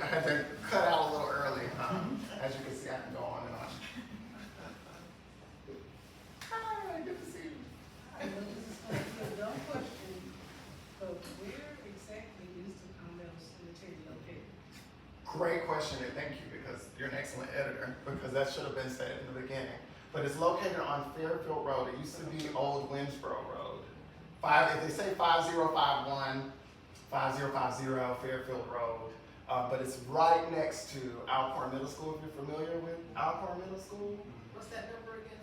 I had to cut out a little early. As you can see, I can go on and on. Hi, good to see you. I know this is going to be a dumb question, but where exactly is the Palmetto Cemetery located? Great question, and thank you, because you're an excellent editor, because that should have been said in the beginning. But it's located on Fairfield Road. It used to be Old Winsboro Road. If they say 5051, 5050 Fairfield Road, but it's right next to Alcorn Middle School, if you're familiar with Alcorn Middle School. What's that number again?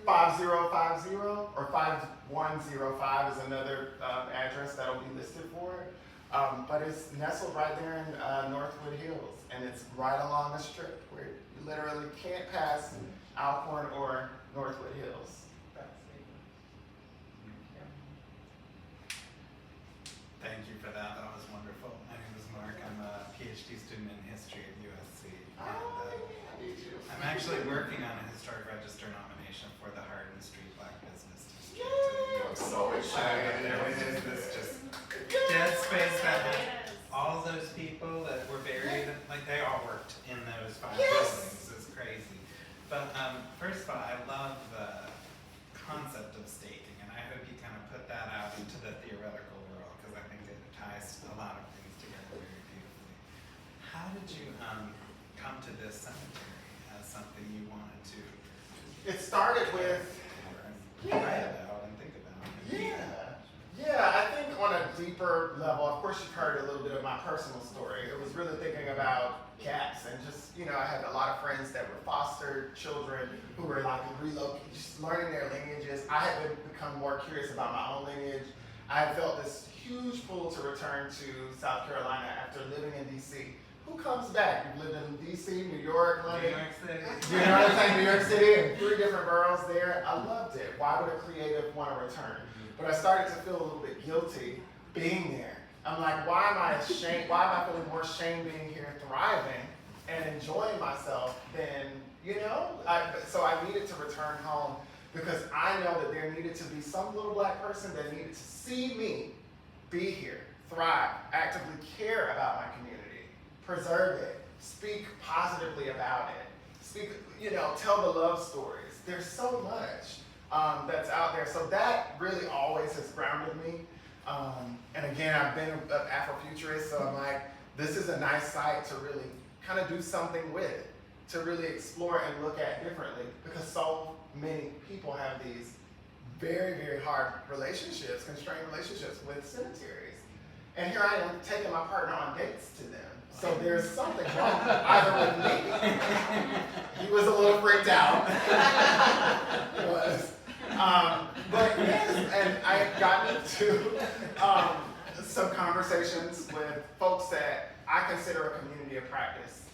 5050 or 5105 is another address that'll be listed for it. But it's nestled right there in Northwood Hills, and it's right along the strip where you literally can't pass Alcorn or Northwood Hills. Thank you for that. That was wonderful. My name is Mark. I'm a PhD student in history at USC. I'm actually working on a historic register nomination for the Hardin Street Black Business District. Yay! I'm so excited. There is this just dead space that had all those people that were buried, like they all worked in those 5 buildings. It's crazy. But first of all, I love the concept of staking, and I hope you kind of put that out into the theoretical world, because I think it ties a lot of things together very beautifully. How did you come to this cemetery as something you wanted to It started with, write about and think about? Yeah, I think on a deeper level, of course you've heard a little bit of my personal story. It was really thinking about cats, and just, I had a lot of friends that were foster children who were like relocated, just learning their lineages. I had become more curious about my own lineage. I had felt this huge pull to return to South Carolina after living in DC. Who comes back? You've lived in DC, New York, London. New York City. You know what I'm saying? New York City, and 3 different boroughs there. I loved it. Why would a creative want to return? But I started to feel a little bit guilty being there. I'm like, why am I ashamed? Why am I feeling more shame being here, thriving and enjoying myself than, so I needed to return home, because I know that there needed to be some little Black person that needed to see me be here, thrive, actively care about my community, preserve it, speak positively about it, tell the love stories. There's so much that's out there. So that really always has grounded me. And again, I've been an Afrofuturist, so I'm like, this is a nice site to really kind of do something with, to really explore and look at differently, because so many people have these very, very hard relationships, constrained relationships with cemeteries. And here I am taking my partner on dates to them. So there's something wrong either with me. He was a little freaked out. He was. But yes, and I have gotten into some conversations with folks that I consider a community of practice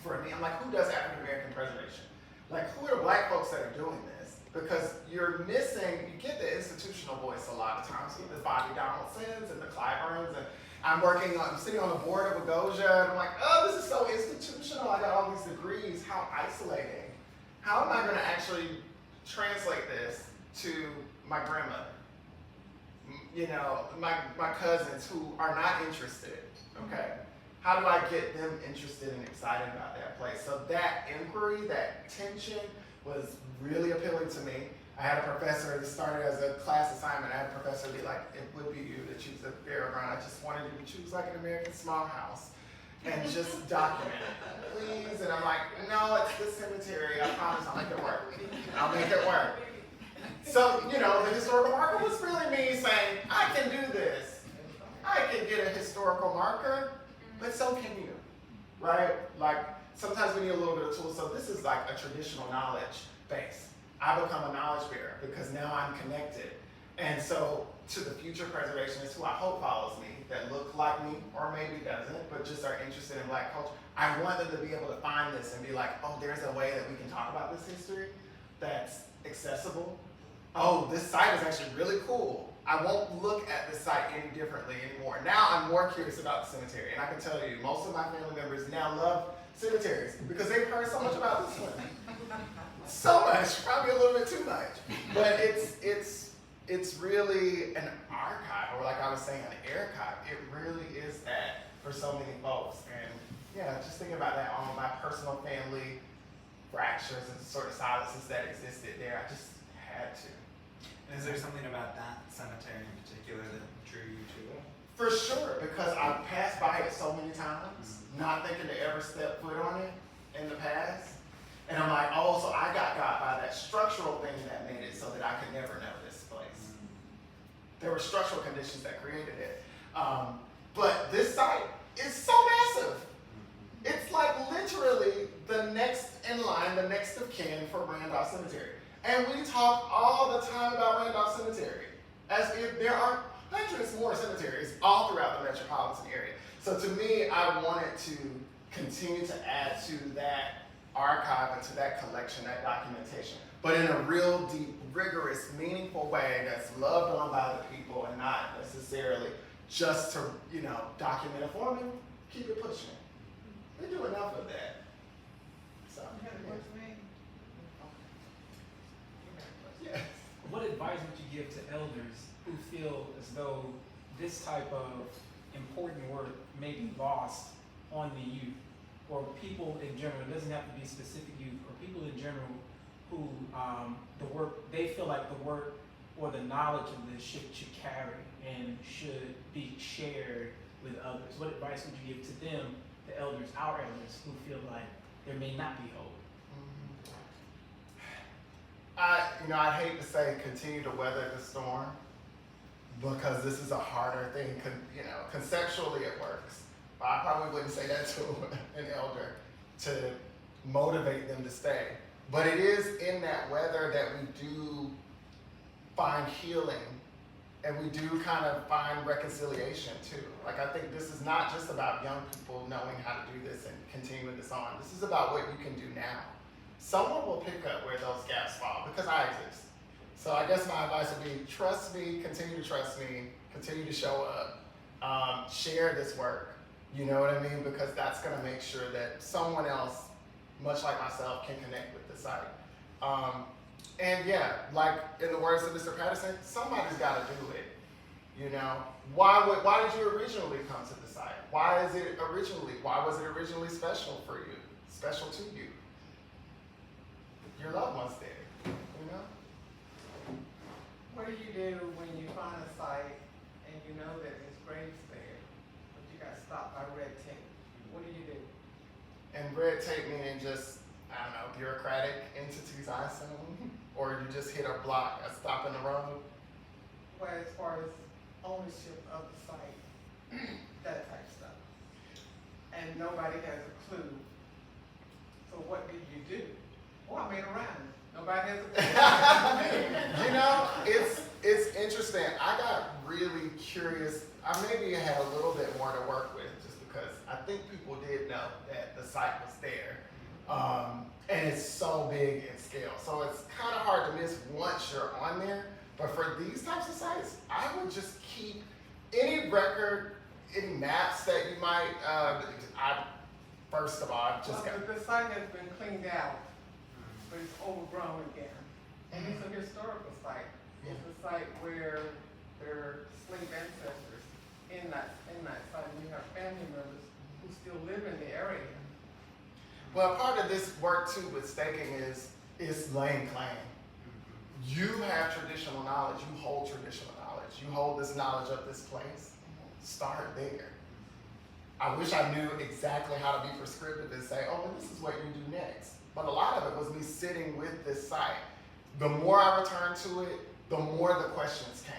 for me. I'm like, who does African American preservation? Like, who are Black folks that are doing this? Because you're missing, you get the institutional voice a lot of times with the Bobby Donaldsons and the Clyburns, and I'm sitting on the board of Agosia, and I'm like, oh, this is so institutional. I got all these degrees. How isolating. How am I going to actually translate this to my grandmother? My cousins who are not interested, okay? How do I get them interested and excited about that place? So that inquiry, that tension was really appealing to me. I had a professor that started as a class assignment. I had a professor be like, it would be you to choose a burial ground. I just wanted you to choose like an American small house and just document it, please. And I'm like, no, it's the cemetery. I promise I'll make it work. I'll make it work. So, the historical marker was really me saying, I can do this. I can get a historical marker, but so can you, right? Like, sometimes we need a little bit of tools. So this is like a traditional knowledge base. I become a knowledge bearer because now I'm connected. And so to the future preservationists who I hope follows me, that look like me or maybe doesn't, but just are interested in Black culture, I want them to be able to find this and be like, oh, there's a way that we can talk about this history that's accessible. Oh, this site is actually really cool. I won't look at this site any differently anymore. Now I'm more curious about the cemetery. And I can tell you, most of my family members now love cemeteries because they've heard so much about this one. So much, probably a little bit too much. But it's really an archive, or like I was saying, an archive. It really is that for so many folks. And yeah, just thinking about that, all my personal family fractures and sort of silences that existed there, I just had to. Is there something about that cemetery in particular that drew you to it? For sure, because I've passed by it so many times, not thinking to ever step foot on it in the past. And I'm like, oh, so I got by that structural thing that made it so that I could never know this place. There were structural conditions that created it. But this site is so massive. It's like literally the next in line, the next of kin for Randolph Cemetery. And we talk all the time about Randolph Cemetery, as if there are hundreds more cemeteries all throughout the metropolitan area. So to me, I wanted to continue to add to that archive and to that collection, that documentation, but in a real deep, rigorous, meaningful way that's loved on by the people and not necessarily just to, document it for me, keep it pushing. They do enough of that. So, yes. What advice would you give to elders who feel as though this type of important work may be lost on the youth, or people in general? It doesn't have to be specific youth, or people in general who they feel like the work or the knowledge of this should carry and should be shared with others. What advice would you give to them, the elders, our elders, who feel like there may not be hope? I'd hate to say continue to weather the storm, because this is a harder thing. Conceptually it works. But I probably wouldn't say that to an elder to motivate them to stay. But it is in that weather that we do find healing, and we do kind of find reconciliation too. Like, I think this is not just about young people knowing how to do this and continuing this on. This is about what you can do now. Someone will pick up where those gaps fall, because I exist. So I guess my advice would be, trust me, continue to trust me, continue to show up, share this work, you know what I mean? Because that's gonna make sure that someone else, much like myself, can connect with the site. And yeah, like in the words of Mr. Patterson, somebody's gotta do it, Why did you originally come to the site? Why was it originally special for you, special to you? Your loved ones there, What do you do when you find a site and you know that there's graves there, but you got stopped by red tape? What do you do? And red tape meaning just, bureaucratic entities, I assume? Or you just hit a block, a stop in the road? Well, as far as ownership of the site, that type of stuff. And nobody has a clue. So what did you do? Oh, I made a rhyme. Nobody has a clue. It's interesting. I got really curious. I maybe had a little bit more to work with, just because I think people did know that the site was there. And it's so big in scale. So it's kind of hard to miss once you're on there. But for these types of sites, I would just keep any record, any maps that you might, first of all, I've just got. The site has been cleaned out, but it's overgrown again. And it's a historical site. It's a site where there are slave ancestors in that site. You have family members who still live in the area. Well, part of this work too with staking is laying claim. You have traditional knowledge, you hold traditional knowledge, you hold this knowledge of this place. Start there. I wish I knew exactly how to be prescriptive and say, oh, well, this is what you do next. But a lot of it was me sitting with this site. The more I returned to it, the more the questions came.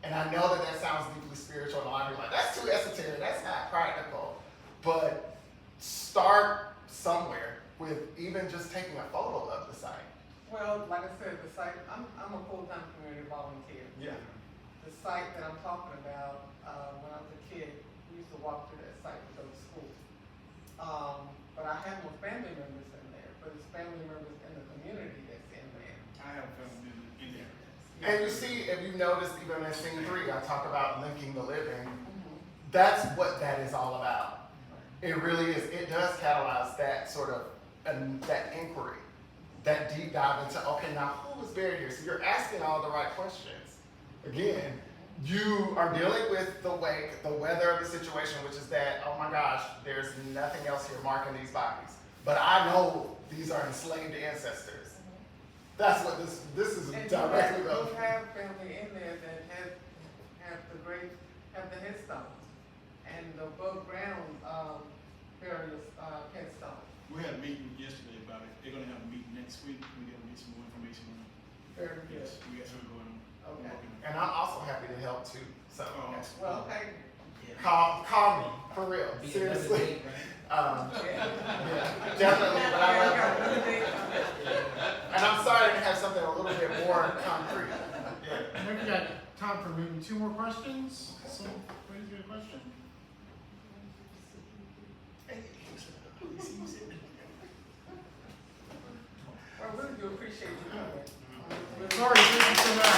And I know that sounds deeply spiritual, and a lot of people are like, that's too esoteric, that's not practical. But start somewhere with even just taking a photo of the site. Well, like I said, the site, I'm a full-time community volunteer. Yeah. The site that I'm talking about, when I was a kid, we used to walk through that site to go to school. But I have no family members in there, but it's family members in the community that's in there. I have family in there. And you see, if you noticed, even in scene 3, I talk about linking the living. That's what that is all about. It really is. It does catalyze that sort of, that inquiry, that deep dive into, okay, now who was buried here? So you're asking all the right questions. Again, you are dealing with the wake, the weather of the situation, which is that, oh my gosh, there's nothing else here marking these bodies. But I know these are enslaved ancestors. That's what this is And directly you relevant. have family in there that have the headstones and the above ground, various, headstones. We had a meeting yesterday about it. They're gonna have a meeting next week. We're gonna get some more information on it. Very good. Yes, we got something going on. We're Okay. working on it. And I'm also happy to help too. So Oh, awesome. Well, okay. call me for real, Be another seriously. date, right? Yeah, definitely. But I love it. And I'm sorry to have something a little bit more concrete. Yeah. I think we got time for maybe 2 more questions. Somebody's got a question? Well, I really do appreciate you coming. Sorry, thank you so much.